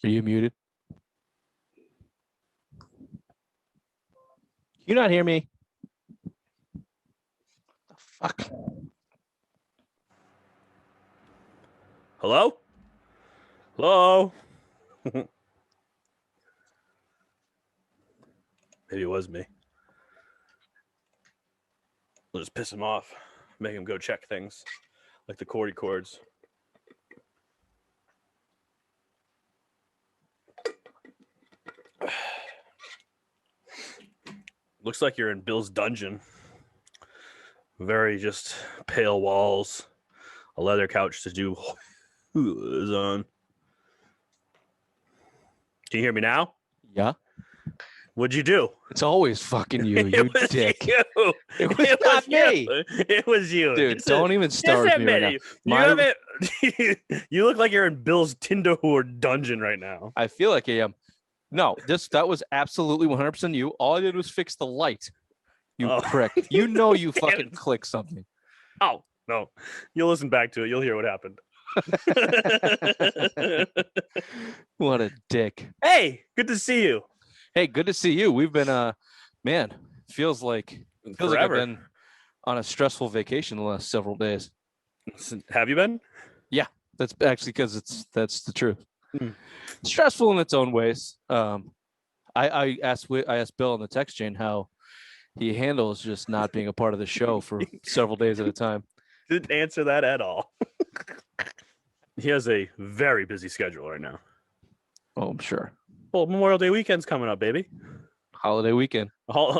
Are you muted? Can you not hear me? The fuck. Hello? Hello? Maybe it was me. We'll just piss him off. Make him go check things. Like the Cordy chords. Looks like you're in Bill's dungeon. Very just pale walls. A leather couch to do is on. Can you hear me now? Yeah. What'd you do? It's always fucking you, you It was dick. You. It was not me. It was you. Dude, don't even start with me right now. You look like you're in Bill's Tinder whore dungeon right now. I feel like I am. No, that was absolutely 100% you. All I did was fix the light. You prick. You know you fucking clicked something. Oh, no. You'll listen back to it. You'll hear what happened. What a dick. Hey, good to see you. Hey, good to see you. We've been man, feels like I've been on a stressful vacation the last several days. Have you been? Yeah, that's actually because that's the truth. Stressful in its own ways. I asked Bill in the text chain how he handles just not being a part of the show for several days at a time. Didn't answer that at all. He has a very busy schedule right now. Oh, I'm sure. Well, Memorial Day weekend's coming up, baby. Holiday weekend.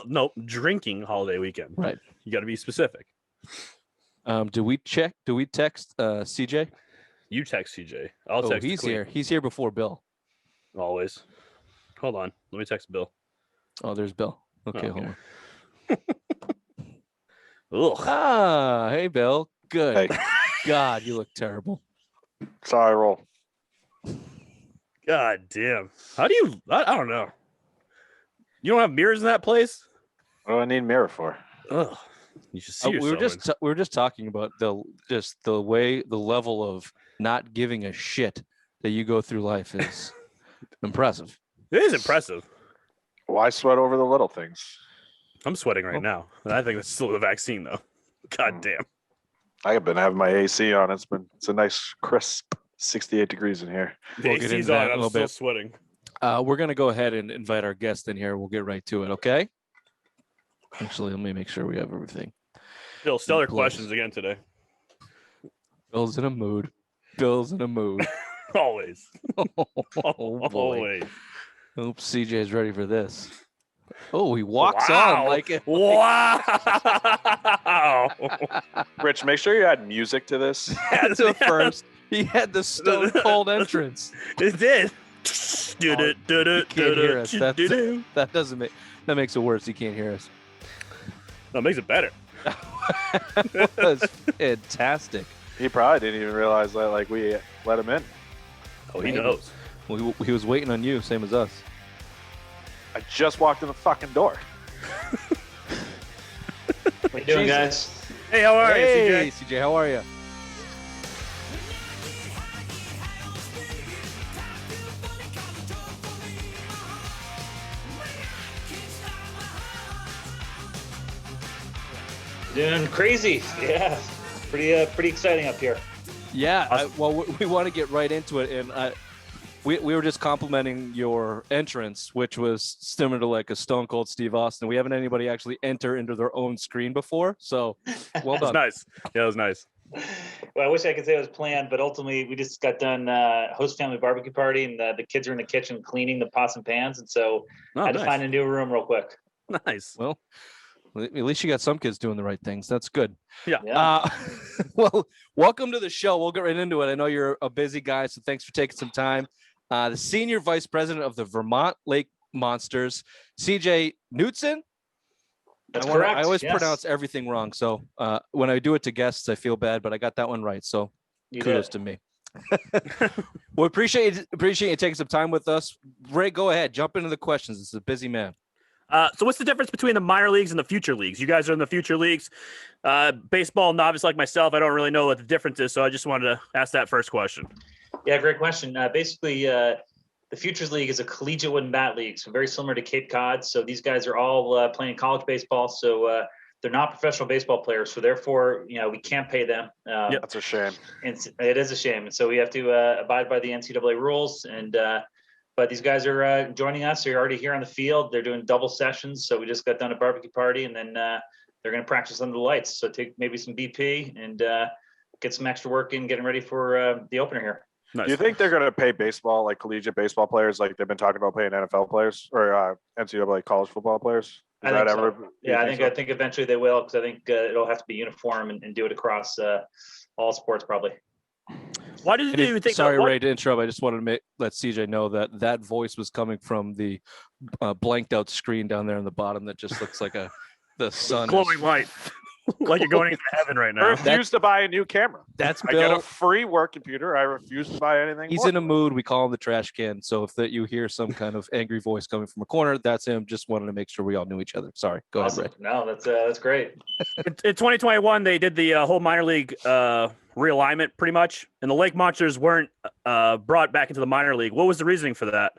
No, drinking holiday weekend. Right. You got to be specific. Do we text CJ? You text CJ. I'll text. He's here. He's here before Bill. Always. Hold on. Let me text Bill. Oh, there's Bill. Okay, hold on. Ugh. Hey, Bill. Good. Hey. God, you look terrible. Sorry, roll. God damn. How do you? I don't know. You don't have mirrors in that place? What do I need a mirror for? Ugh. You should see yourself. We were just talking about the level of not giving a shit that you go through life is impressive. It is impressive. Why sweat over the little things? I'm sweating right now. I think that's still the vaccine, though. God damn. I have been having my AC on. It's a nice crisp 68 degrees in here. The AC's on. I'm still sweating. We're going to go ahead and invite our guest in here. We'll get right to it, okay? Actually, let me make sure we have everything. Bill, stellar questions again today. Bill's in a mood. Always. Always. Oops, CJ's ready for this. Oh, he walks on like it. Wow. Rich, make sure you add music to this. That's the first. He had the stone cold entrance. It did. You can't hear us. That makes it worse. He can't hear us. That makes it better. That was fantastic. He probably didn't even realize that we let him in. Oh, he knows. He was waiting on you, same as us. I just walked in the fucking door. What you doing, guys? Hey, how are you, CJ? Hey, CJ, how are you? Doing crazy. Yeah. Pretty exciting up here. Yeah. We want to get right into it. And we were just complimenting your entrance, which was similar to like a Stone Cold Steve Austin. We haven't anybody actually enter into their own screen before. So well done. It was nice. Yeah, it was nice. Well, I wish I could say it was planned, but ultimately we just got done host family barbecue party, and the kids are in the kitchen cleaning the pots and pans. And so I had to find a new room real quick. Nice. Well, at least you got some kids doing the right things. That's good. Yeah. Well, welcome to the show. We'll get right into it. I know you're a busy guy, so thanks for taking some time. The senior vice president of the Vermont Lake Monsters, CJ Knudsen. That's correct. I always pronounce everything wrong. So when I do it to guests, I feel bad, but I got that one right. So kudos to me. Well, appreciate you taking some time with us. Ray, go ahead. Jump into the questions. It's a busy man. So what's the difference between the minor leagues and the future leagues? You guys are in the future leagues. Baseball novice like myself, I don't really know what the difference is. So I just wanted to ask that first question. Yeah, great question. Basically, the Futures League is a collegiate wooden bat league, so very similar to Cape Cod. So these guys are all playing college baseball. So they're not professional baseball players. So therefore, we can't pay them. That's a shame. It is a shame. And so we have to abide by the NCAA rules. But these guys are joining us. They're already here on the field. They're doing double sessions. So we just got done a barbecue party, and then they're going to practice under the lights. So take maybe some BP and get some extra work in getting ready for the opener here. Nice. Do you think they're going to pay baseball, like collegiate baseball players, like they've been talking about paying NFL players or NCAA college football players? I think eventually they will, because I think it'll have to be uniform and do it across all sports probably. Why did you think? Sorry, Ray, to interrupt. I just wanted to let CJ know that voice was coming from the blanked out screen down there on the bottom that just looks like the sun. Glowing light. Like you're going into heaven right now. I refuse to buy a new camera. That's I Bill. get a free work computer. I refuse to buy anything. He's in a mood. We call him the trash can. So if you hear some kind of angry voice coming from a corner, that's him. Just wanted to make sure we all knew each other. Sorry. Go ahead, Ray. No, that's great. In 2021, they did the whole minor league realignment pretty much, and the Lake Monsters weren't brought back into the minor league. What was the reasoning for that?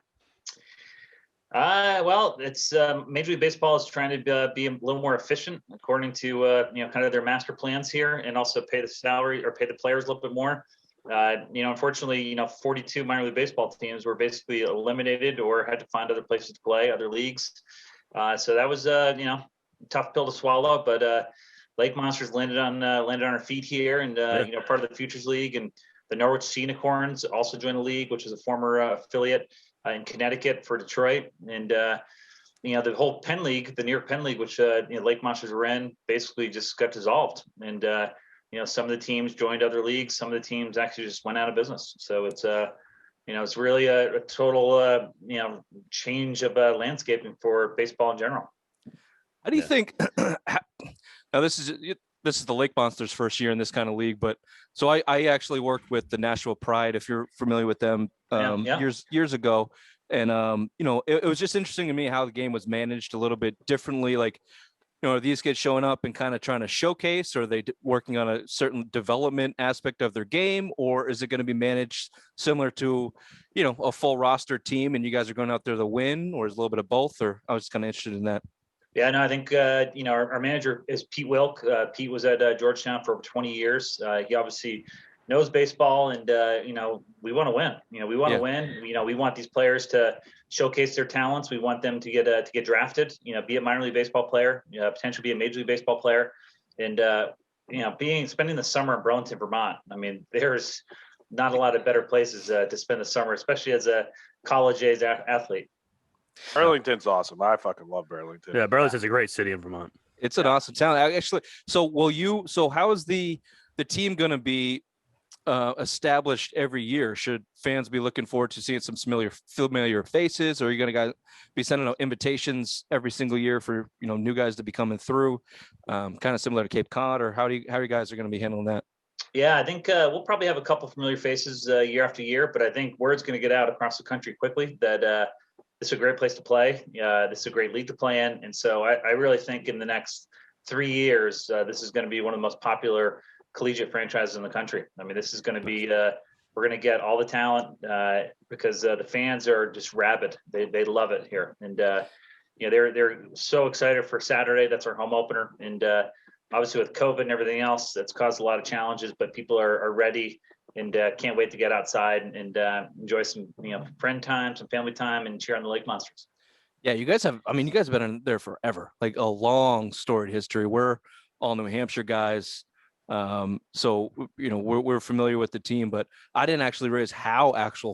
Well, it's Major League Baseball is trying to be a little more efficient according to kind of their master plans here, and also pay the salary or pay the players a little bit more. Unfortunately, 42 minor league baseball teams were basically eliminated or had to find other places to play, other leagues. So that was tough pill to swallow, but Lake Monsters landed on our feet here, and part of the Futures League, and the Norwich Unicorns also joined the league, which is a former affiliate in Connecticut for Detroit. And the whole Penn League, the New York Penn League, which Lake Monsters were in, basically just got dissolved. And some of the teams joined other leagues. Some of the teams actually just went out of business. So it's it's really a total change of landscaping for baseball in general. How do you think? Now this is the Lake Monsters' first year in this kind of league, but so I actually worked with the Nashville Pride, if you're familiar with them, years ago, and it was just interesting to me how the game was managed a little bit differently. Like, are these kids showing up and kind of trying to showcase, or are they working on a certain development aspect of their game, or is it going to be managed similar to a full roster team and you guys are going out there to win, or is it a little bit of both? Or I was kind of interested in that. Yeah, no, I think, our manager is Pete Wilk. Pete was at Georgetown for over 20 years. He obviously knows baseball, and, we want to win. We want to win. We want these players to showcase their talents. We want them to get drafted, be a minor league baseball player, potentially be a major league baseball player. And, spending the summer in Burlington, Vermont. I mean, there's not a lot of better places to spend the summer, especially as a college-age athlete. Burlington's awesome. I fucking love Burlington. Yeah, Burlington's a great city in Vermont. It's an awesome town, actually. So how is the team going to be established every year? Should fans be looking forward to seeing some familiar faces, or are you going to be sending out invitations every single year for new guys to be coming through, kind of similar to Cape Cod, or how you guys are going to be handling that? Yeah, I think we'll probably have a couple familiar faces year after year, but I think word's going to get out across the country quickly that this is a great place to play. This is a great league to play in. And so I really think in the next 3 years, this is going to be one of the most popular collegiate franchises in the country. I mean, this is going to be, we're going to get all the talent because the fans are just rabid. They love it here. And, they're so excited for Saturday. That's our home opener. And obviously with COVID and everything else, that's caused a lot of challenges, but people are ready and can't wait to get outside and enjoy some, friend time, some family time, and cheer on the Lake Monsters. Yeah, you guys have been in there forever, like a long storied history. We're all New Hampshire guys. So, we're familiar with the team, but I didn't actually realize how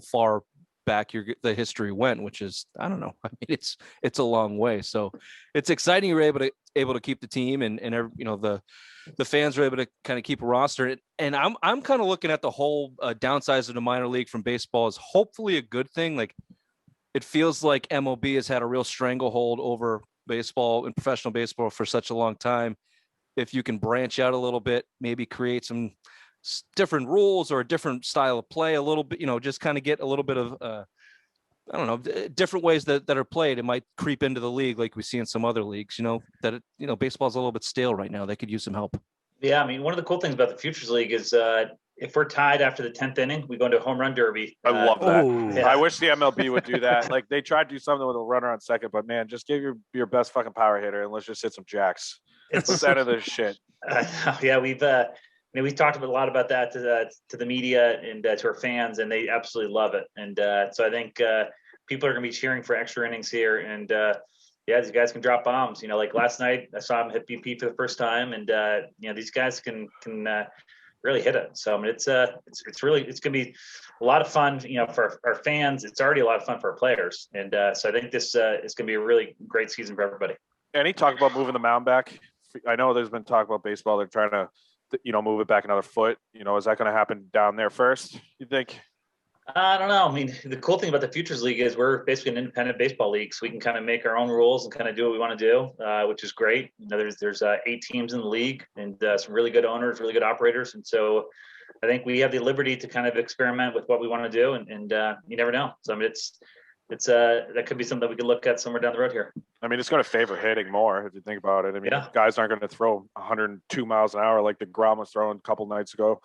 far back the history went, which is, I don't know. I mean, it's a long way. So it's exciting. You're able to keep the team and the fans are able to kind of keep a roster. And I'm kind of looking at the whole downsize of the minor league from baseball as hopefully a good thing. Like, it feels like MLB has had a real stranglehold over baseball and professional baseball for such a long time. If you can branch out a little bit, maybe create some different rules or a different style of play a little bit, just kind of get a little bit of, different ways that are played. It might creep into the league like we see in some other leagues, baseball's a little bit stale right now. They could use some help. Yeah, I mean, one of the cool things about the Futures League is if we're tied after the 10th inning, we go into a home run derby. I love that. Oh. I wish the MLB would do that. Like they tried to do something with a runner on second, but man, just give your best fucking power hitter and let's just hit some jacks. Let's end of this shit. Yeah, we've talked a lot about that to the media and to our fans, and they absolutely love it. And so I think people are going to be cheering for extra innings here. And yeah, these guys can drop bombs. Like last night, I saw him hit BP for the first time, and these guys can really hit it. So I mean, it's going to be a lot of fun, for our fans. It's already a lot of fun for our players, and so I think this is going to be a really great season for everybody. Any talk about moving the mound back? I know there's been talk about baseball. They're trying to, move it back another foot. Is that going to happen down there first, you think? I don't know. I mean, the cool thing about the Futures League is we're basically an independent baseball league, so we can kind of make our own rules and kind of do what we want to do, which is great. There's 8 teams in the league and some really good owners, really good operators, and so I think we have the liberty to kind of experiment with what we want to do, and you never know. So I mean, it's that could be something that we could look at somewhere down the road here. I mean, it's going to favor hitting more if you think about it. I mean, guys aren't going to throw 102 miles an hour like the DeGrom was throwing a couple nights ago.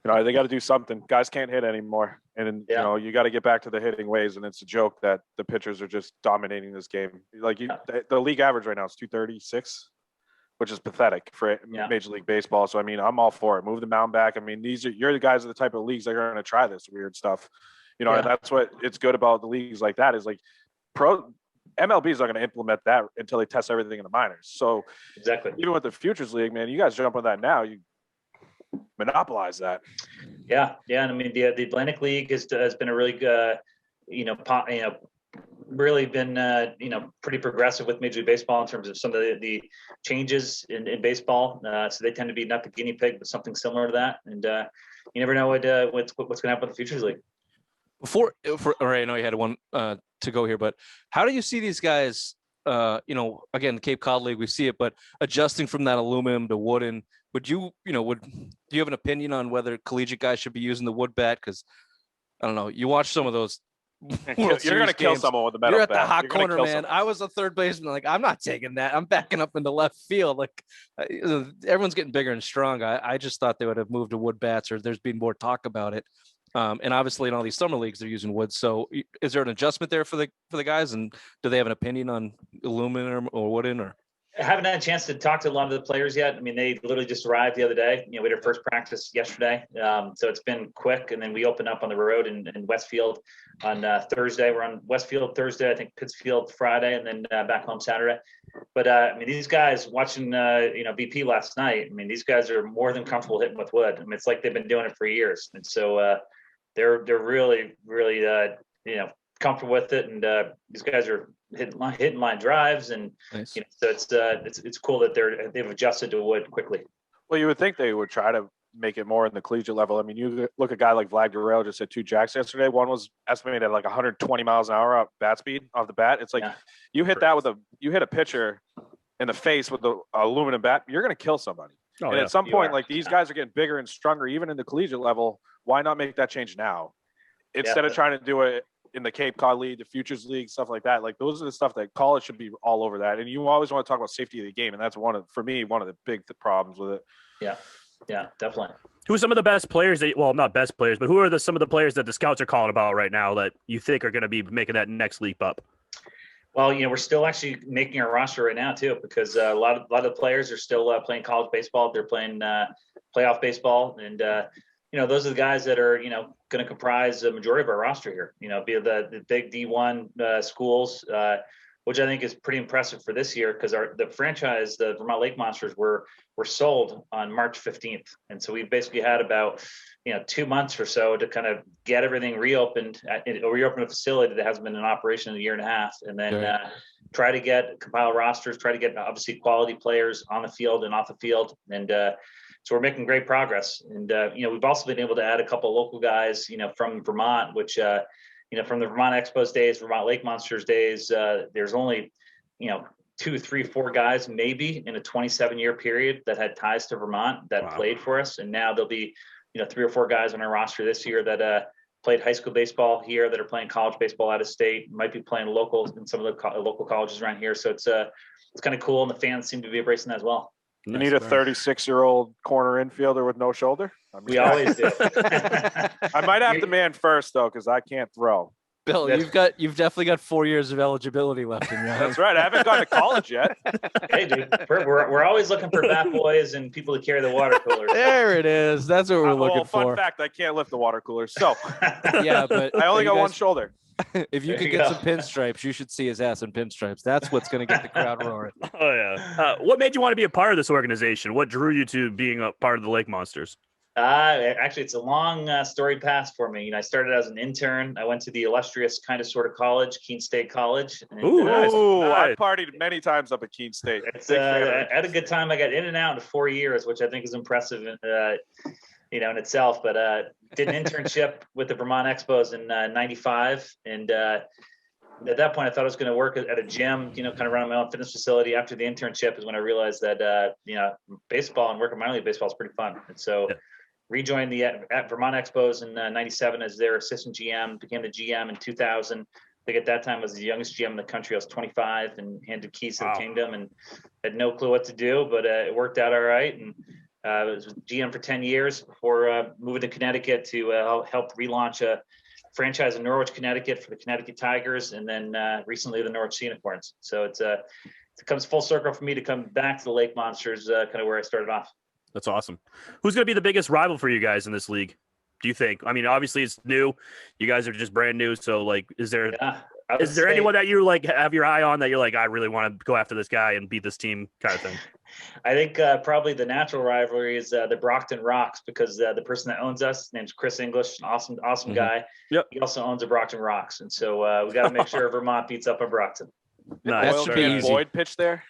They got to do something. Guys can't hit anymore. And, you got to get back to the hitting ways. And it's a joke that the pitchers are just dominating this game. Like the league average right now is 236, which is pathetic for Major League Baseball. So, I mean, I'm all for it. Move the mound back. I mean, you're the guys of the type of leagues that are going to try this weird stuff. And that's what it's good about the leagues like that is like MLB is not going to implement that until they test everything in the minors. So exactly, even with the Futures League, man, you guys jump on that now. You monopolize that. Yeah. And I mean, the Atlantic League has been a really good, really been, pretty progressive with Major League Baseball in terms of some of the changes in baseball. So they tend to be not the guinea pig, but something similar to that. And you never know what's going to happen with the Futures League. All right, I know you had one to go here, but how do you see these guys? Again, the Cape Cod League, we see it, but adjusting from that aluminum to wooden, do you have an opinion on whether collegiate guys should be using the wood bat? Because I don't know, you watch some of those. You're going to kill someone with a metal bat. You're at the hot corner, man. I was a third baseman. Like, I'm not taking that. I'm backing up into left field. Like, everyone's getting bigger and strong. I just thought they would have moved to wood bats, or there's been more talk about it. And obviously in all these summer leagues, they're using wood. So is there an adjustment there for the guys? And do they have an opinion on aluminum or wooden? Or I haven't had a chance to talk to a lot of the players yet. I mean, they literally just arrived the other day. We had our first practice yesterday. So it's been quick. And then we open up on the road in Westfield on Thursday. We're on Westfield Thursday, I think Pittsfield Friday, and then back home Saturday. But I mean, these guys watching, BP last night, I mean, these guys are more than comfortable hitting with wood. I mean, it's like they've been doing it for years. And so, they're really, really, comfortable with it, and these guys are hitting line drives, and nice. So it's cool that they've adjusted to wood quickly. Well, you would think they would try to make it more in the collegiate level. I mean, you look at a guy like Vlad Guerrero just hit 2 jacks yesterday. One was estimated at like 120 miles an hour off bat speed off the bat. It's like you hit that you hit a pitcher in the face with the aluminum bat, you're going to kill somebody. Oh, and at some point, like these guys are getting bigger and stronger, even in the collegiate level. Why not make that change now instead of trying to do it in the Cape Cod League, the Futures League, stuff like that? Like those are the stuff that college should be all over that. And you always want to talk about safety of the game, and that's one of the big problems with it. Yeah, definitely. Who are some of the best players not best players, but who are some of the players that the scouts are calling about right now that you think are going to be making that next leap up? Well, we're still actually making our roster right now too, because a lot of the players are still playing college baseball. They're playing playoff baseball, and those are the guys that are going to comprise the majority of our roster here. Be the big D1 schools, which I think is pretty impressive for this year, because the franchise, the Vermont Lake Monsters, were sold on March 15th, and so we've basically had about 2 months or so to kind of get everything reopened, reopen a facility that hasn't been in operation in a year and a half, and then try to compile rosters, try to get obviously quality players on the field and off the field, and so we're making great progress. And we've also been able to add a couple of local guys, from Vermont, which from the Vermont Expos days, Vermont Lake Monsters days, there's only 2, 3, 4 guys maybe in a 27-year period that had ties to Vermont that played for us, and now there'll be 3 or 4 guys on our roster this year that played high school baseball here, that are playing college baseball out of state, might be playing locals in some of the local colleges around here. So it's kind of cool, and the fans seem to be embracing that as well. You need a 36-year-old corner infielder with no shoulder? I mean, we always do. I might have to man first, though, because I can't throw. Bill, you've definitely got 4 years of eligibility left in you. That's right. I haven't gone to college yet. Hey, dude, we're always looking for bat boys and people to carry the water coolers. There it is. That's what we're looking for. Fun fact, I can't lift the water coolers. So yeah, but I only got one shoulder. If you could get some pinstripes, you should see his ass in pinstripes. That's what's going to get the crowd roaring. Oh, yeah. What made you want to be a part of this organization? What drew you to being a part of the Lake Monsters? Actually, it's a long storied past for me. I started as an intern. I went to the illustrious sort of college, Keene State College. And, nice. I've partied many times up at Keene State. I had a good time. I got in and out in 4 years, which I think is impressive, in itself. But did an internship with the Vermont Expos in '95, and at that point, I thought I was going to work at a gym, kind of running my own fitness facility. After the internship is when I realized that baseball and working minor league baseball is pretty fun, and so. Yeah. Rejoined the at Vermont Expos in '97 as their assistant GM, became the GM in 2000. I think at that time I was the youngest GM in the country. I was 25 and handed keys to the kingdom and had no clue what to do, but it worked out all right. And I was GM for 10 years before moving to Connecticut to help relaunch a franchise in Norwich, Connecticut for the Connecticut Tigers, and then recently the Norwich Unicorns. So it comes full circle for me to come back to the Lake Monsters, kind of where I started off. That's awesome. Who's going to be the biggest rival for you guys in this league, do you think? I mean, obviously it's new. You guys are just brand new. So, is there anyone that you have your eye on that you're I really want to go after this guy and beat this team kind of thing? I think probably the natural rivalry is the Brockton Rocks, because the person that owns us, his name's Chris English, an awesome guy. Yep. He also owns the Brockton Rocks. And so we got to make sure Vermont beats up on Brockton. Nice. Oil Can Boyd pitch there?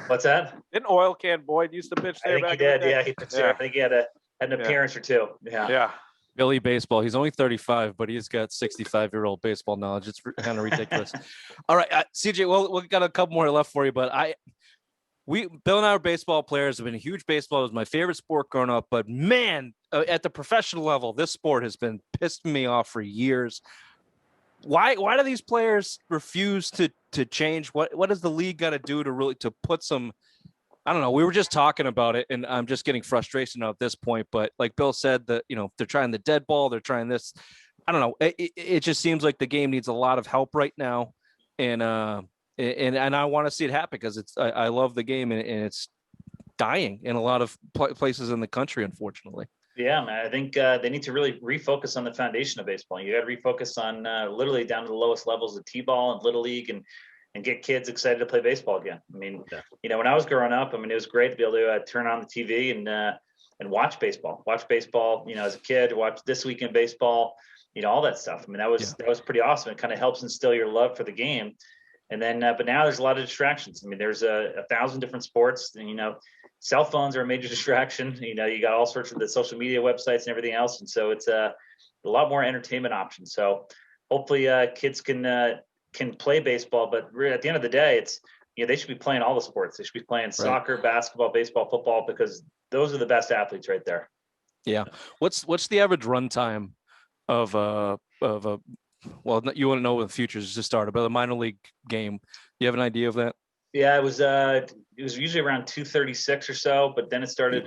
What's that? Didn't Oil Can Boyd used to pitch there? I think he did. Yeah, he pitched there. I think he had an appearance or two. Yeah. Billy Baseball. He's only 35, but he's got 65-year-old baseball knowledge. It's kind of ridiculous. All right, CJ. Well, we got a couple more left for you, but Bill and I are baseball players. I've been a huge baseball. It was my favorite sport growing up, but man, at the professional level, this sport has been pissing me off for years. Why do these players refuse to change? What does the league got to do to put some? I don't know. We were just talking about it, and I'm just getting frustration at this point. But like Bill said, that they're trying the dead ball, they're trying this. I don't know. It just seems like the game needs a lot of help right now, and I want to see it happen because I love the game, and it's dying in a lot of places in the country, unfortunately. Yeah, man. I think they need to really refocus on the foundation of baseball. You got to refocus on literally down to the lowest levels of T-ball and Little League and get kids excited to play baseball again. I mean, when I was growing up, it was great to be able to turn on the TV and watch baseball. As a kid, watch This Week in Baseball, all that stuff. I mean, that was pretty awesome. It kind of helps instill your love for the game. And then, but now there's a lot of distractions. I mean, there's 1,000 different sports, and, cell phones are a major distraction. You got all sorts of the social media websites and everything else. And so it's a lot more entertainment options. So hopefully kids can play baseball, but really at the end of the day, it's, they should be playing all the sports. They should be playing soccer, basketball, baseball, football, because those are the best athletes right there. Yeah. What's the average run time of a well, you wouldn't know when the Futures just started, but a minor league game. You have an idea of that? Yeah, it was usually around 2:36 or so, but then it started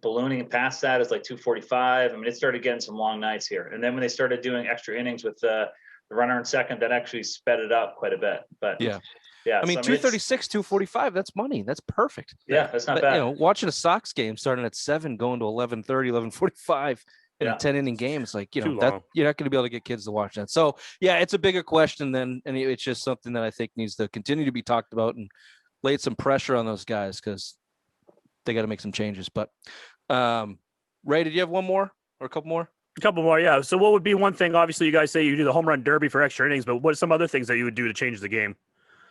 ballooning, and past that is like 2:45. I mean, it started getting some long nights here. And then when they started doing extra innings with the runner in second, that actually sped it up quite a bit. But yeah. I mean, 2:36, 2:45, that's money. That's perfect. Yeah, that's not bad. Watching a Sox game starting at 7, going to 11:30, 11:45 in a 10-inning game, it's like, that you're not going to be able to get kids to watch that. So, yeah, it's a bigger question and it's just something that I think needs to continue to be talked about and laid some pressure on those guys because they got to make some changes. But, Ray, did you have one more or a couple more? A couple more, yeah. So what would be one thing? Obviously, you guys say you do the home run derby for extra innings, but what are some other things that you would do to change the game?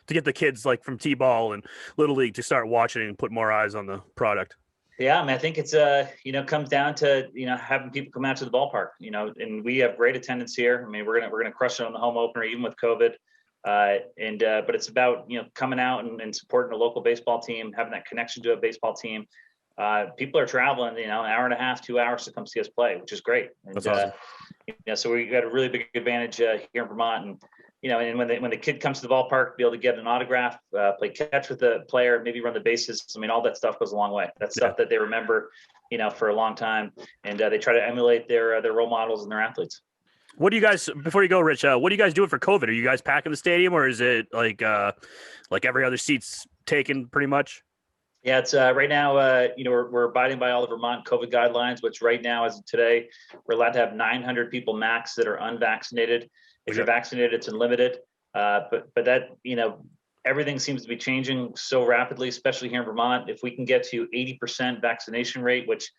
To get the kids from T-ball and Little League to start watching and put more eyes on the product? Yeah, I mean, I think it's comes down to having people come out to the ballpark. And we have great attendance here. I mean, we're gonna crush it on the home opener, even with COVID. But it's about coming out and supporting a local baseball team, having that connection to a baseball team. People are traveling, an hour and a half, 2 hours to come see us play, which is great. And, that's awesome. So we got a really big advantage here in Vermont. And and when the kid comes to the ballpark, be able to get an autograph, play catch with the player, maybe run the bases. I mean, all that stuff goes a long way. That's stuff that they remember, for a long time, and they try to emulate their role models and their athletes. What do you guys, before you go, Rich, what are you guys doing for COVID? Are you guys packing the stadium, or is it like every other seat's taken pretty much? Yeah, it's right now, we're abiding by all the Vermont COVID guidelines, which right now, as of today, we're allowed to have 900 people max that are unvaccinated. If you're vaccinated, it's unlimited. But that, everything seems to be changing so rapidly, especially here in Vermont. If we can get to 80% vaccination rate, which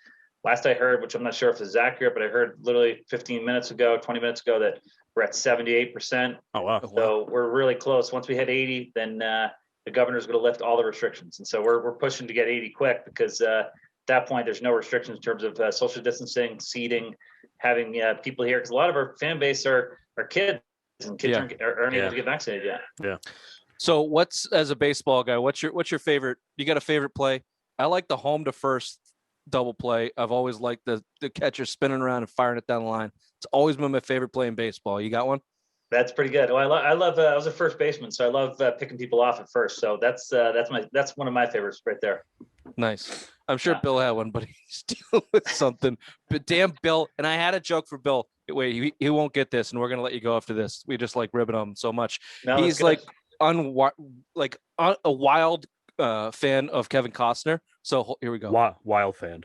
last I heard, which I'm not sure if this is accurate, but I heard literally 20 minutes ago, that we're at 78%. Oh, wow. So we're really close. Once we hit 80, then the governor's going to lift all the restrictions. And so we're pushing to get 80 quick, because at that point, there's no restrictions in terms of social distancing, seating, having people here. Because a lot of our fan base are kids, and kids aren't able to get vaccinated yet. Yeah. So as a baseball guy, what's your favorite? You got a favorite play? I like the home to first double play. I've always liked the catcher spinning around and firing it down the line. It's always been my favorite play in baseball. You got one? That's pretty good. Well, I love. I was a first baseman, so I love picking people off at first. So that's one of my favorites right there. Nice. I'm sure Bill had one, but he's dealing with something. But damn, Bill. And I had a joke for Bill. Wait, he won't get this, and we're gonna let you go after this. We just like ribbing him so much. No, he's like a wild fan of Kevin Costner. So here we go. Wild fan.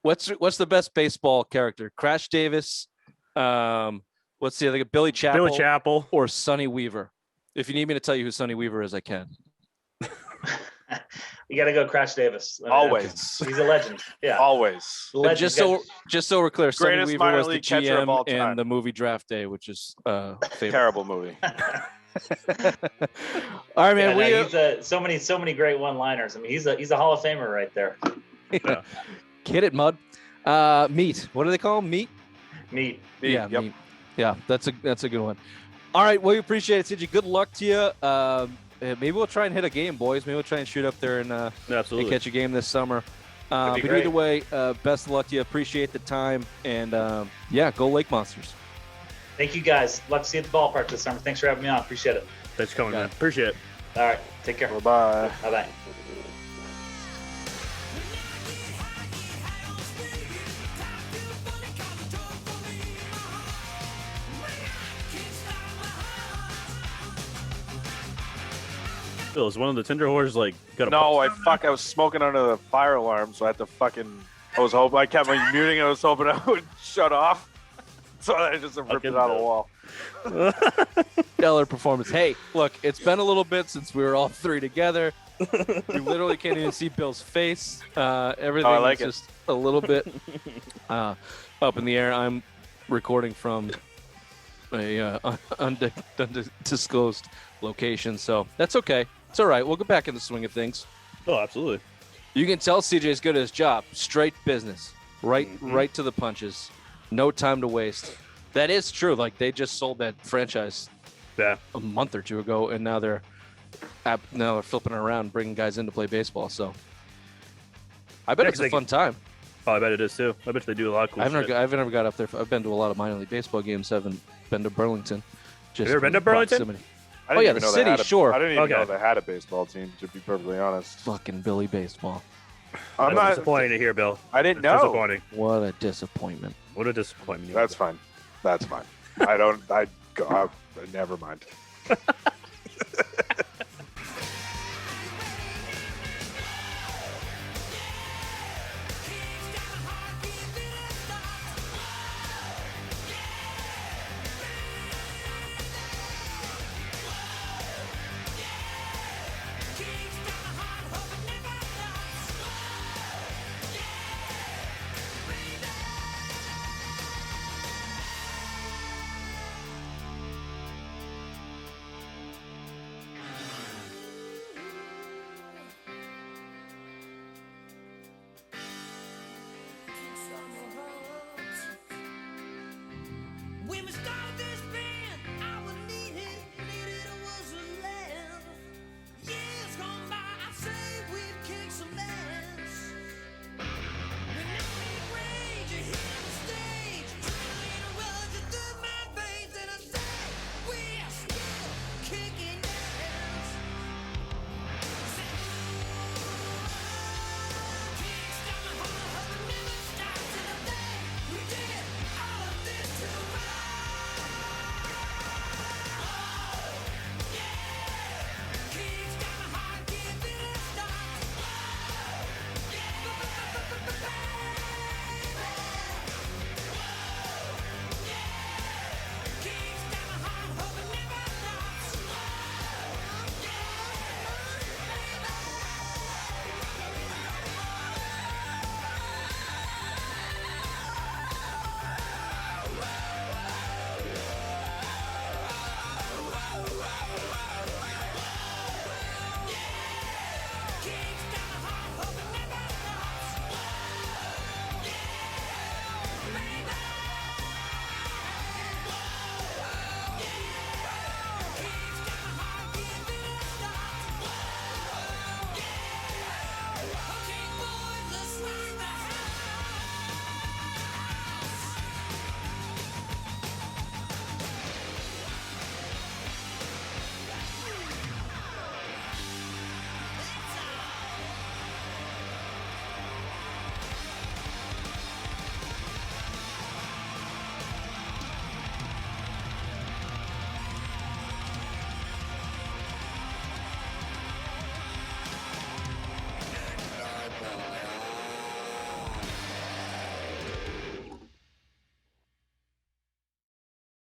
What's the best baseball character? Crash Davis. What's the other? Billy Chapel or Sonny Weaver. If you need me to tell you who Sonny Weaver is, I can. You got to go Crash Davis. Always. He's a legend. Yeah. Always. Just so we're clear, Sonny Weaver was the GM in the movie Draft Day, which is terrible movie. All right, man. He's so many great one-liners. I mean, he's a Hall of Famer right there. Yeah. Kid it, Mud. Meat. What do they call him? Meat. Yeah. Yep. Meat. Yeah, that's a good one. All right, well, we appreciate it, CJ. Good luck to you. Maybe we'll try and hit a game, boys. Maybe we'll try and shoot up there and catch a game this summer. But great. Either way, best of luck to you. Appreciate the time, and go Lake Monsters. Thank you, guys. Love to see you at the ballpark this summer. Thanks for having me on. Appreciate it. Thanks for coming, man. Appreciate it. All right, take care. Bye. Bye. Bill, is one of the Tinder whores got a I was smoking under the fire alarm, so I had to I kept muting. I was hoping I would shut off, so I just ripped it out of the wall. Stellar performance. Hey, look, it's been a little bit since we were all three together. You literally can't even see Bill's face. Everything is just a little bit up in the air. I'm recording from a undisclosed location, so that's okay. It's all right. We'll get back in the swing of things. Oh, absolutely. You can tell CJ's good at his job. Straight business. Right to the punches. No time to waste. That is true. Like, they just sold that franchise a month or two ago, and now they're flipping it around, bringing guys in to play baseball. So I bet it's a fun time. Oh, I bet it is too. I bet they do a lot of cool shit. I've never got up there. I've been to a lot of minor league baseball games. I haven't been to Burlington. Have you ever been to Burlington? The city, sure. I didn't even know they had a baseball team, to be perfectly honest. Fucking Billy Baseball. I'm not disappointed to hear, Bill. I didn't know. Disappointing. What a disappointment. What a disappointment. That's fine. Never mind. We must stop.